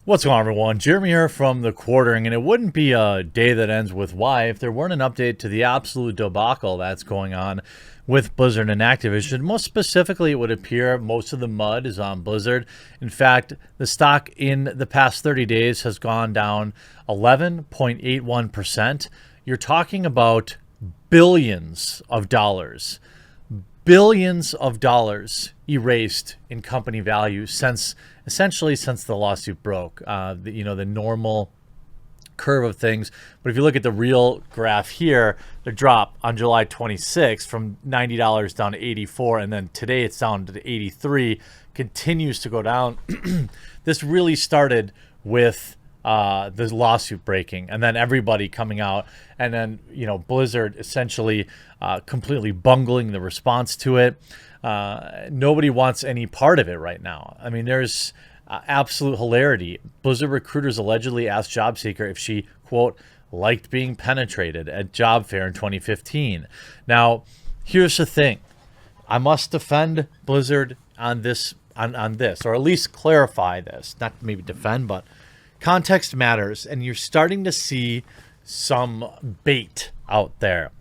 What's going on, everyone? Jeremy here from The Quartering, and it wouldn't be a day that ends with Y if there weren't an update to the absolute debacle that's going on with Blizzard and Activision. Most specifically, it would appear most of the mud is on Blizzard. In fact, the stock in the past 30 days has gone down 11.81%. You're talking about billions of dollars erased in company value since the lawsuit broke. The normal curve of things. But if you look at the real graph here, the drop on July 26th from $90 down to 84, and then today it's down to 83, continues to go down. This really started with the lawsuit breaking, and then everybody coming out, and then Blizzard essentially completely bungling the response to it. Nobody wants any part of it right now. I mean, there's absolute hilarity. Blizzard recruiters allegedly asked job seeker if she, quote, liked being penetrated at job fair in 2015. Now, here's the thing. I must defend Blizzard on this, or at least clarify this. Not maybe defend, but context matters, and you're starting to see some bait out there.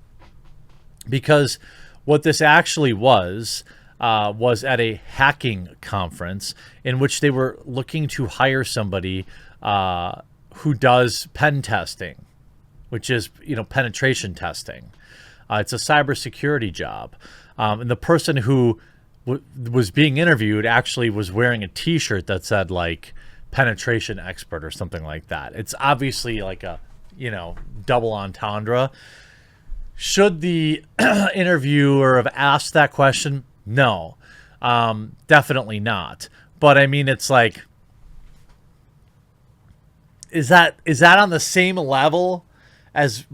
Because what this actually was at a hacking conference in which they were looking to hire somebody who does pen testing, which is, penetration testing. It's a cybersecurity job. And the person who was being interviewed actually was wearing a T-shirt that said, like, penetration expert or something like that. It's obviously like a, double entendre. Should the interviewer have asked that question? No, definitely not. But I mean, it's like, is that on the same level as,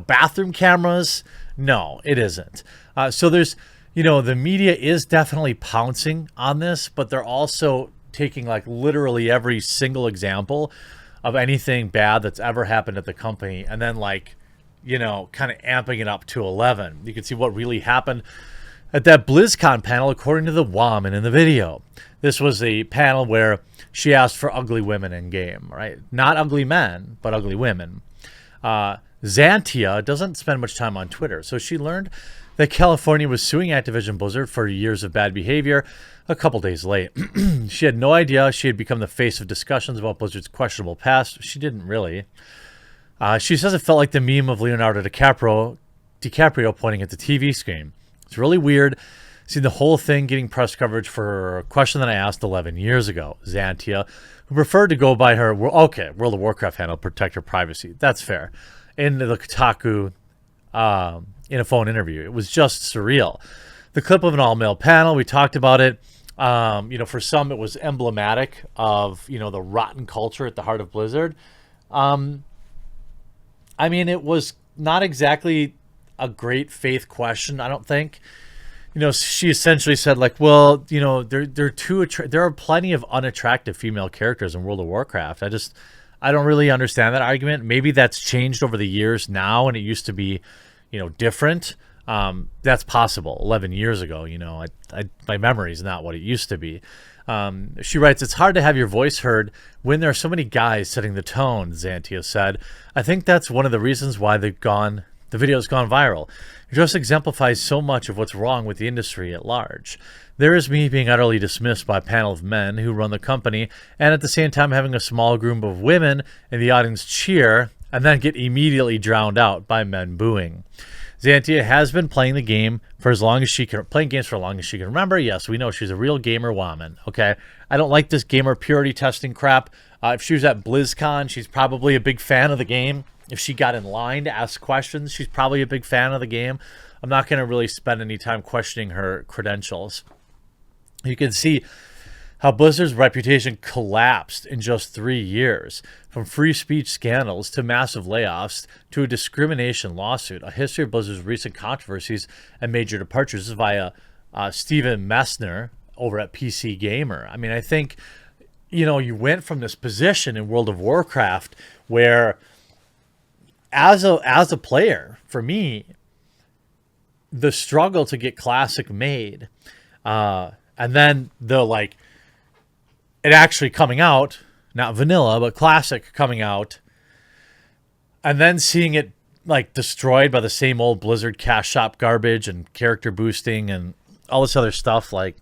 bathroom cameras? No, it isn't. So there's, the media is definitely pouncing on this, but they're also taking like literally every single example of anything bad that's ever happened at the company, and then like, kind of amping it up to 11. You can see what really happened at that BlizzCon panel, according to the woman in the video. This was a panel where she asked for ugly women in game, right? Not ugly men, but ugly women. Xantia doesn't spend much time on Twitter, so she learned that California was suing Activision Blizzard for years of bad behavior a couple days late. She had no idea she had become the face of discussions about Blizzard's questionable past. She didn't really. She says it felt like the meme of Leonardo DiCaprio pointing at the TV screen. It's really weird seeing the whole thing getting press coverage for a question that I asked 11 years ago. Xantia, who preferred to go by her, World of Warcraft handle, protect her privacy. That's fair. In the Kotaku, in a phone interview. It was just surreal. The clip of an all-male panel, we talked about it. For some, it was emblematic of, the rotten culture at the heart of Blizzard. I mean, it was not exactly a great faith question, I don't think. She essentially said, like, well, there are plenty of unattractive female characters in World of Warcraft. I don't really understand that argument. Maybe that's changed over the years now, and it used to be, different. That's possible. 11 years ago, my memory is not what it used to be. She writes, it's hard to have your voice heard when there are so many guys setting the tone, Xantia said. I think that's one of the reasons why the video's gone viral. It just exemplifies so much of what's wrong with the industry at large. There is me being utterly dismissed by a panel of men who run the company, and at the same time having a small group of women in the audience cheer and then get immediately drowned out by men booing. Xantia has been playing games for as long as she can remember. Yes, we know she's a real gamer woman. Okay, I don't like this gamer purity testing crap. If she was at BlizzCon, she's probably a big fan of the game. If she got in line to ask questions, she's probably a big fan of the game. I'm not going to really spend any time questioning her credentials. You can see how Blizzard's reputation collapsed in just 3 years, from free speech scandals to massive layoffs to a discrimination lawsuit. A history of Blizzard's recent controversies and major departures is via Steven Messner over at PC Gamer. I mean, I think, you went from this position in World of Warcraft where, as a player, for me, the struggle to get Classic made, and then it actually coming out not vanilla, but classic coming out, and then seeing it like destroyed by the same old Blizzard cash shop garbage and character boosting and all this other stuff. Like,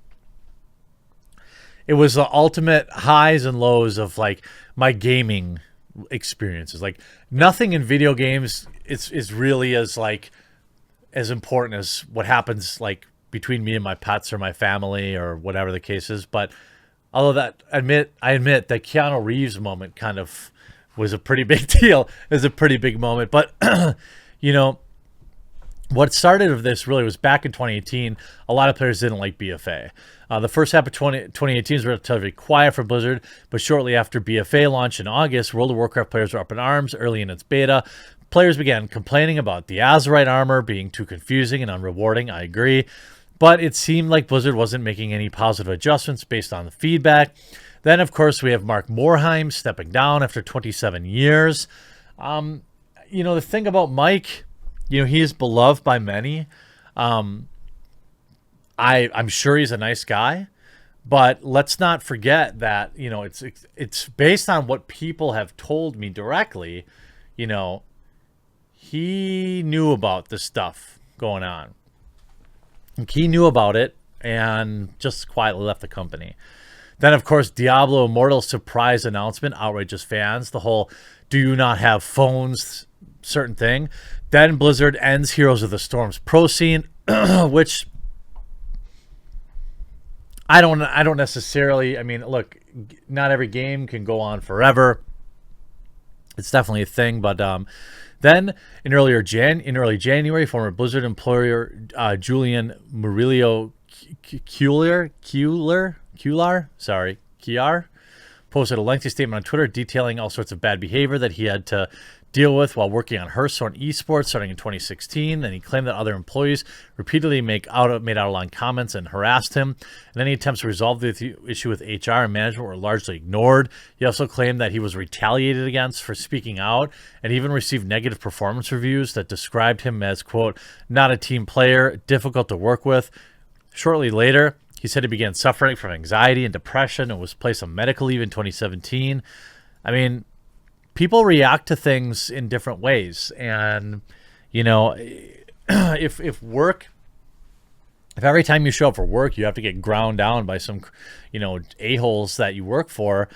it was the ultimate highs and lows of like my gaming experiences. Like, nothing in video games is really as like as important as what happens like between me and my pets or my family or whatever the case is. But although that I admit that Keanu Reeves moment kind of was a pretty big deal. It was a pretty big moment. But you know, what started of this really was back in 2018. A lot of players didn't like BFA. The first half of 2018 was relatively quiet for Blizzard, but shortly after BFA launched in August, World of Warcraft players were up in arms. Early in its beta, players began complaining about the Azerite armor being too confusing and unrewarding. I agree. But it seemed like Blizzard wasn't making any positive adjustments based on the feedback. Then, of course, we have Mark Morheim stepping down after 27 years. You know, the thing about Mike, you know, he is beloved by many. I'm sure he's a nice guy, but let's not forget that, you know, it's based on what people have told me directly. You know, he knew about the stuff going on. He knew about it and just quietly left the company. Then, of course, Diablo Immortal's surprise announcement outrages fans. The whole "do you not have phones" certain thing. Then Blizzard ends Heroes of the Storm's pro scene, which I don't necessarily. I mean, look, not every game can go on forever. It's definitely a thing, but then in early January, former Blizzard employer Julian Murillo Cuellar posted a lengthy statement on Twitter detailing all sorts of bad behavior that he had to deal with while working on Hearthstone esports starting in 2016. And he claimed that other employees repeatedly made out-of-line comments and harassed him. And any attempts to resolve the issue with HR and management were largely ignored. He also claimed that he was retaliated against for speaking out and even received negative performance reviews that described him as, quote, not a team player, difficult to work with. Shortly later, he said he began suffering from anxiety and depression and was placed on medical leave in 2017. I mean, people react to things in different ways. And, you know, if every time you show up for work, you have to get ground down by some, you know, a-holes that you work for,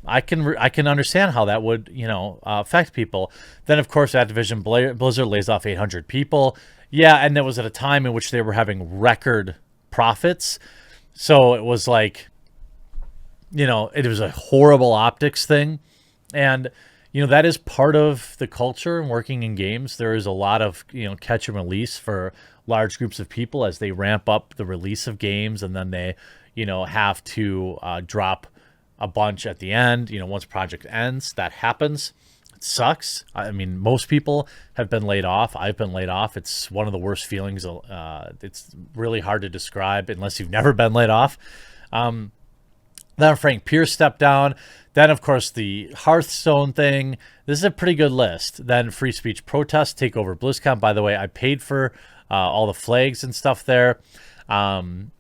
I can understand how that would, you know, affect people. Then, of course, Activision Blizzard lays off 800 people. Yeah, and that was at a time in which they were having record profits. So it was like, you know, it was a horrible optics thing. And, you know, that is part of the culture and working in games. There is a lot of, you know, catch and release for large groups of people as they ramp up the release of games, and then they, you know, have to drop a bunch at the end. You know, once project ends, that happens. It sucks. I mean, most people have been laid off. I've been laid off. It's one of the worst feelings. It's really hard to describe unless you've never been laid off. Then Frank Pierce stepped down. Then, of course, the Hearthstone thing. This is a pretty good list. Then free speech protests take over BlizzCon. By the way, I paid for all the flags and stuff there. Then,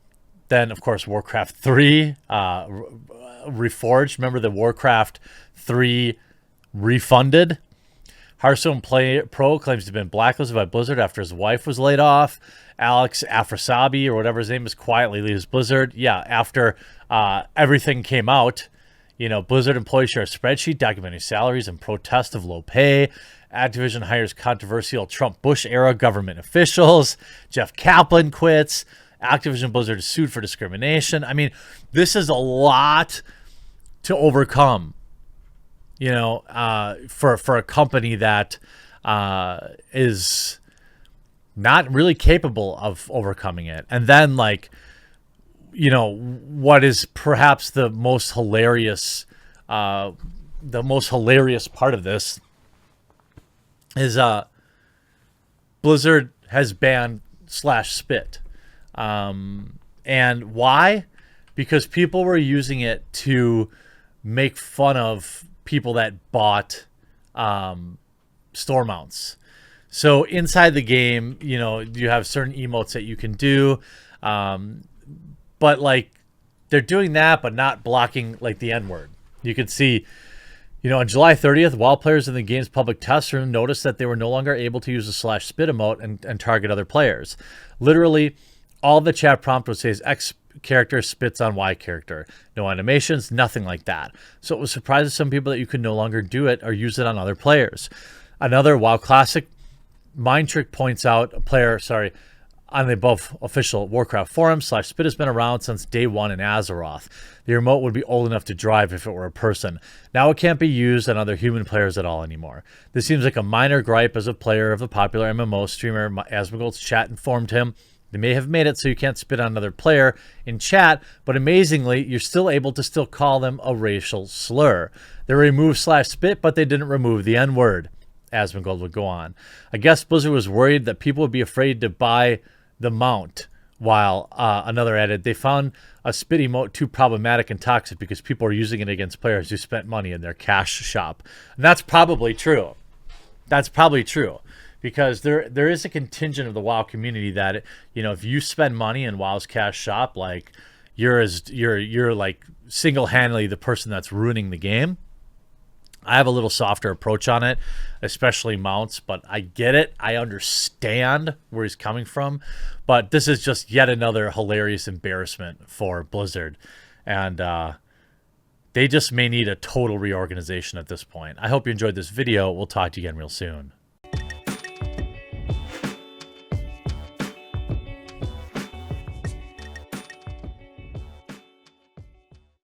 of course, Warcraft 3 Reforged. Remember the Warcraft 3 refunded? Hearthstone Pro claims to have been blacklisted by Blizzard after his wife was laid off. Alex Afrasabi, or whatever his name is, quietly leaves Blizzard. Yeah, after everything came out, you know, Blizzard employees share a spreadsheet documenting salaries and protest of low pay. Activision hires controversial Trump-Bush-era government officials. Jeff Kaplan quits. Activision Blizzard is sued for discrimination. I mean, this is a lot to overcome, you know, for a company that is not really capable of overcoming it. And then, like, you know, what is perhaps the most hilarious part of this is Blizzard has banned /spit. And why? Because people were using it to make fun of people that bought store mounts. So inside the game, you know, you have certain emotes that you can do, but like they're doing that, but not blocking like the N-word. You can see, You know, on July 30th, while players in the game's public test room noticed that they were no longer able to use the /spit emote and target other players. Literally, all the chat prompt would say is X character spits on Y character. No animations, nothing like that. So it was surprising to some people that you could no longer do it or use it on other players. Another WoW Classic Mind Trick points out a player, on the above official Warcraft forum, /spit has been around since day one in Azeroth. The remote would be old enough to drive if it were a person. Now it can't be used on other human players at all anymore. This seems like a minor gripe as a player of the popular MMO streamer. Asmongold's chat informed him they may have made it so you can't spit on another player in chat, but amazingly, you're still able to still call them a racial slur. They removed /spit, but they didn't remove the N-word. Asmongold would go on. I guess Blizzard was worried that people would be afraid to buy the mount, while another added they found a spit emote too problematic and toxic because people are using it against players who spent money in their cash shop. And that's probably true. That's probably true, because there is a contingent of the WoW community that, you know, if you spend money in WoW's cash shop, like you're like single-handedly the person that's ruining the game. I have a little softer approach on it, especially mounts, but I get it. I understand where he's coming from, but this is just yet another hilarious embarrassment for Blizzard, and they just may need a total reorganization at this point. I hope you enjoyed this video. We'll talk to you again real soon.